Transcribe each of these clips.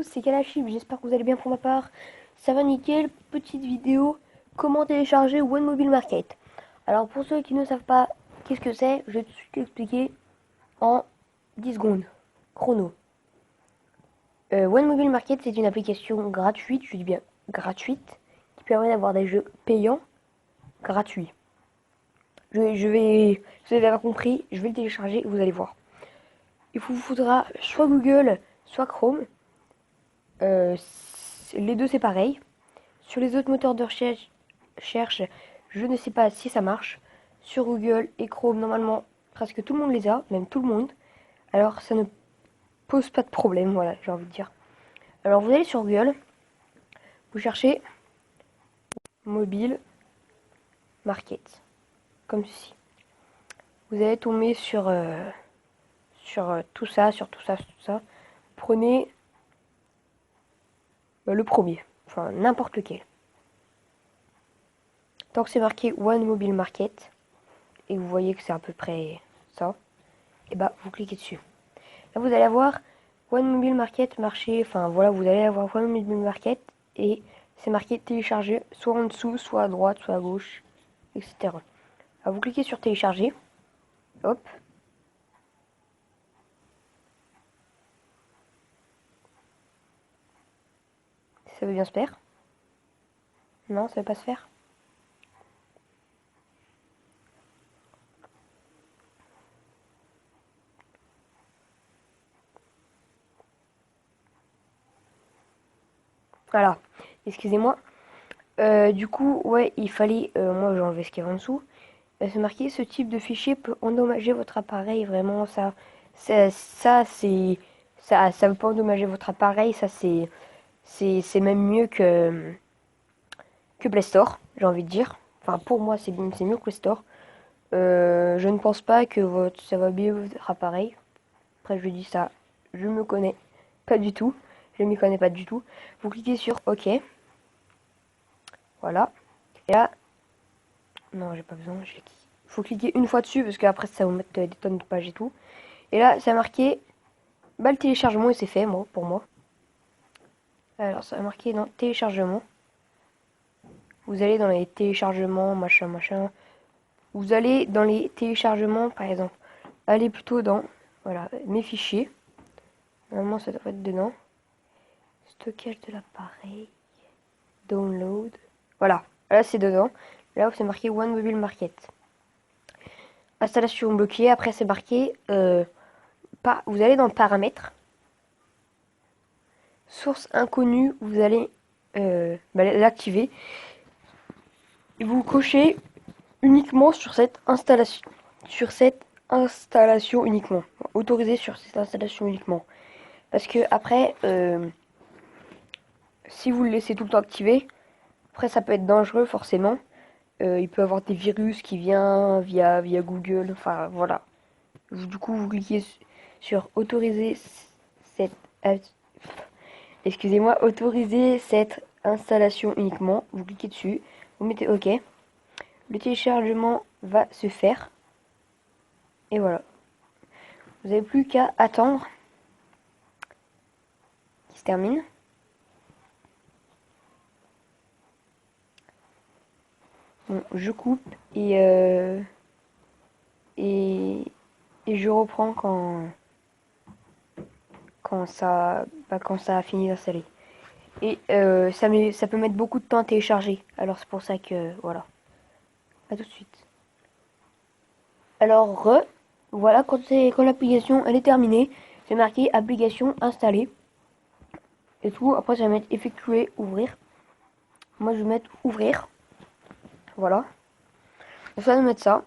tous, c'est Kalachib, j'espère que vous allez bien pour ma part. Ça va nickel, petite vidéo, comment télécharger One Mobile Market. Alors pour ceux qui ne savent pas qu'est-ce que c'est, je vais tout de suite expliquer en 10 secondes. Chrono. One Mobile Market, c'est une application gratuite, je dis bien gratuite, qui permet d'avoir des jeux payants gratuits. Vous avez compris, je vais le télécharger, vous allez voir. Il vous faudra soit Google, soit Chrome. Les deux c'est pareil. Sur les autres moteurs de recherche, je ne sais pas si ça marche. Sur Google et Chrome, normalement, presque tout le monde les a, même tout le monde. Alors ça ne pose pas de problème, voilà, j'ai envie de dire. Alors vous allez sur Google, vous cherchez mobile market, comme ceci. Vous allez tomber sur tout ça, sur tout ça, sur tout ça. Prenez le premier, enfin n'importe lequel. Tant que c'est marqué One Mobile Market, et vous voyez que c'est à peu près ça, et bah vous cliquez dessus. Là vous allez avoir One Mobile Market marché, enfin voilà, vous allez avoir One Mobile Market, et c'est marqué télécharger, soit en dessous, soit à droite, soit à gauche, etc. Alors vous cliquez sur télécharger, hop. Ça veut bien se faire. Non, ça veut pas se faire. Voilà, excusez-moi. Du coup, ouais, il fallait, moi j'ai enlevé ce qu'il y avait en dessous. C'est marqué, ce type de fichier peut endommager votre appareil, vraiment, ça veut pas endommager votre appareil, c'est même mieux que Play Store, j'ai envie de dire. Enfin, pour moi, c'est mieux que Play Store. Je ne pense pas que ça va bien votre appareil. Après, je dis ça, je me connais pas du tout. Je m'y connais pas du tout. Vous cliquez sur OK. Voilà. Et là, non, j'ai pas besoin. Il faut cliquer une fois dessus parce qu'après, ça va vous mettre des tonnes de pages et tout. Et là, ça a marqué, bah, le téléchargement, et c'est fait, moi, pour moi. Alors, ça a marqué dans téléchargement. Vous allez dans les téléchargements, machin, machin. Vous allez dans les téléchargements, par exemple. Allez plutôt dans, voilà, mes fichiers. Normalement, ça devrait être dedans. Stockage de l'appareil. Download. Voilà, là, c'est dedans. Là où c'est marqué One Mobile Market. Installation bloquée. Après, c'est marqué, vous allez dans paramètres. Source inconnue, vous allez l'activer. Et vous cochez uniquement sur cette installation. Sur cette installation uniquement. Autorisé sur cette installation uniquement. Parce que après, si vous le laissez tout le temps activé, après ça peut être dangereux forcément. Il peut y avoir des virus qui viennent via Google. Enfin voilà. Du coup, vous cliquez sur autoriser cette excusez-moi, autoriser cette installation uniquement. Vous cliquez dessus, vous mettez OK. Le téléchargement va se faire. Et voilà. Vous n'avez plus qu'à attendre qu'il se termine. Bon, je coupe et je reprends quand ça a fini d'installer. Et ça peut mettre beaucoup de temps à télécharger. Alors c'est pour ça que voilà. À tout de suite. Alors voilà, quand l'application elle est terminée, c'est marqué application installée et tout. Après ça va mettre effectuer, ouvrir. Moi je vais mettre ouvrir. Voilà. Donc ça va mettre ça.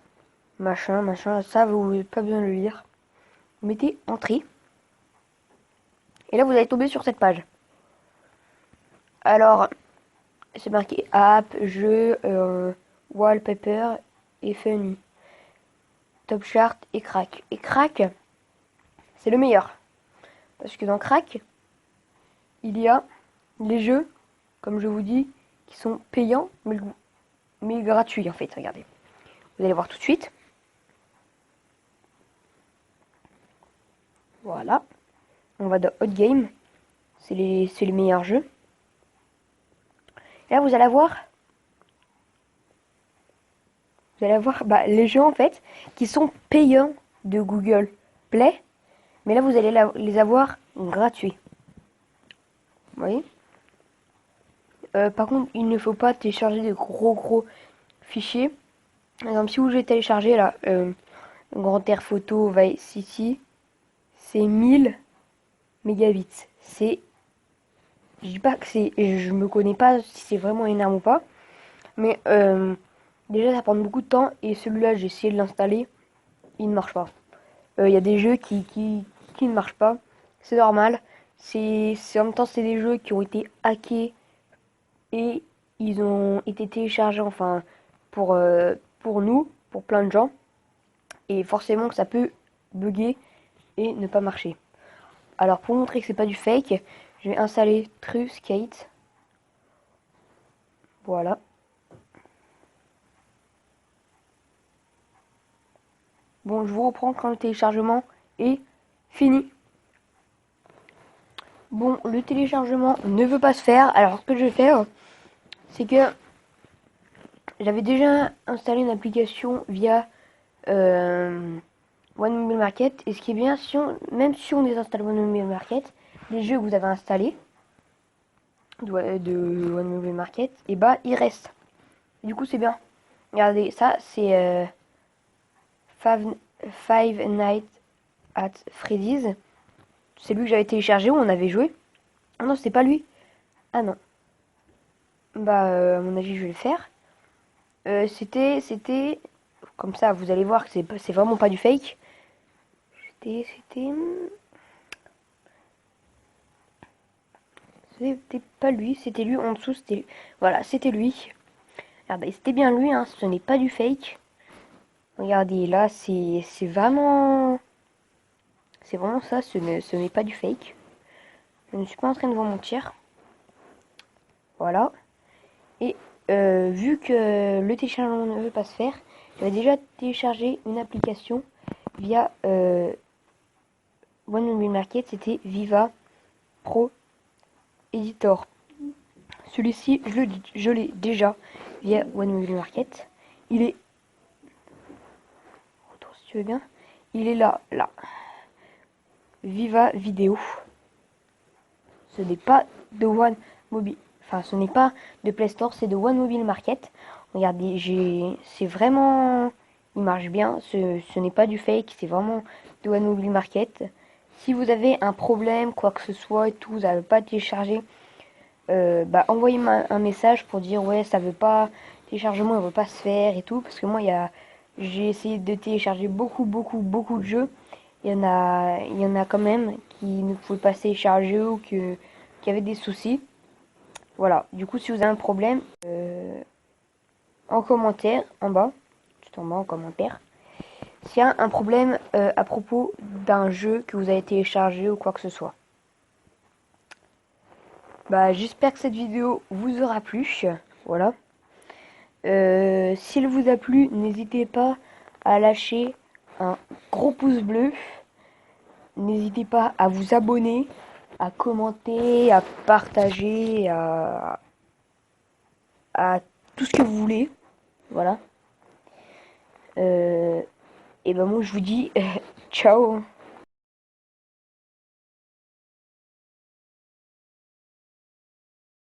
Machin, machin, ça vous n'avez pas besoin de le lire. Vous mettez entrée. Et là vous allez tomber sur cette page. Alors c'est marqué app, jeu, wallpaper et funny. Top chart et crack. Et crack, c'est le meilleur. Parce que dans crack, il y a les jeux, comme je vous dis, qui sont payants, mais gratuits en fait. Regardez. Vous allez voir tout de suite. Voilà. On va dans Hot Game. C'est les meilleurs jeux. Et là, vous allez avoir bah, les jeux en fait qui sont payants de Google Play. Mais là, vous allez les avoir gratuits. Vous voyez? Par contre, il ne faut pas télécharger de gros fichiers. Par exemple, si vous voulez télécharger là, Grand Air Photo Vice City, c'est 1000 mégabits. Je dis pas que je me connais pas si c'est vraiment énorme ou pas, mais déjà ça prend beaucoup de temps et celui-là j'ai essayé de l'installer, il ne marche pas. Il y a des jeux qui ne marchent pas, c'est normal. En même temps c'est des jeux qui ont été hackés et ils ont été téléchargés enfin pour nous, pour plein de gens, et forcément que ça peut bugger et ne pas marcher. Alors pour montrer que c'est pas du fake, je vais installer TrueSkate. Voilà. Bon, je vous reprends quand le téléchargement est fini. Bon, le téléchargement ne veut pas se faire. Alors ce que je vais faire, c'est que j'avais déjà installé une application via One Mobile Market. Et ce qui est bien, même si on désinstalle One Mobile Market, les jeux que vous avez installés de One Mobile Market, et bah ils restent. Du coup c'est bien. Regardez, ça c'est Five Nights at Freddy's. C'est lui que j'avais téléchargé où on avait joué. Ah non, c'est pas lui. Ah non. Bah, à mon avis, je vais le faire. C'était, comme ça, vous allez voir que c'est vraiment pas du fake. C'était pas lui, c'était lui en dessous, voilà, c'était lui. Regardez, c'était bien lui, hein, ce n'est pas du fake. Regardez, là, c'est vraiment ça, ce n'est pas du fake. Je ne suis pas en train de vous mentir. Voilà. Et vu que le téléchargement ne veut pas se faire, j'avais déjà téléchargé une application via One Mobile Market, c'était Viva Pro Editor. Celui-ci, je l'ai déjà via One Mobile Market. Il est, retour si tu veux bien, il est là. Viva Vidéo. Ce n'est pas de One Mobile, enfin ce n'est pas de Play Store, c'est de One Mobile Market. Regardez, c'est vraiment, il marche bien. Ce n'est pas du fake, c'est vraiment de One Mobile Market. Si vous avez un problème, quoi que ce soit et tout, vous n'avez pas téléchargé, bah envoyez-moi un message pour dire ouais ça veut pas, téléchargement ne veut pas se faire et tout, parce que moi j'ai essayé de télécharger beaucoup de jeux. Il y en a quand même qui ne pouvaient pas se télécharger ou qui avaient des soucis. Voilà, du coup si vous avez un problème, en commentaire en bas, tout en bas en commentaire, s'il y a un problème à propos d'un jeu que vous avez téléchargé ou quoi que ce soit. Bah j'espère que cette vidéo vous aura plu. Voilà. S'il vous a plu, n'hésitez pas à lâcher un gros pouce bleu. N'hésitez pas à vous abonner, à commenter, à partager, à tout ce que vous voulez. Voilà. Et ben moi je vous dis ciao.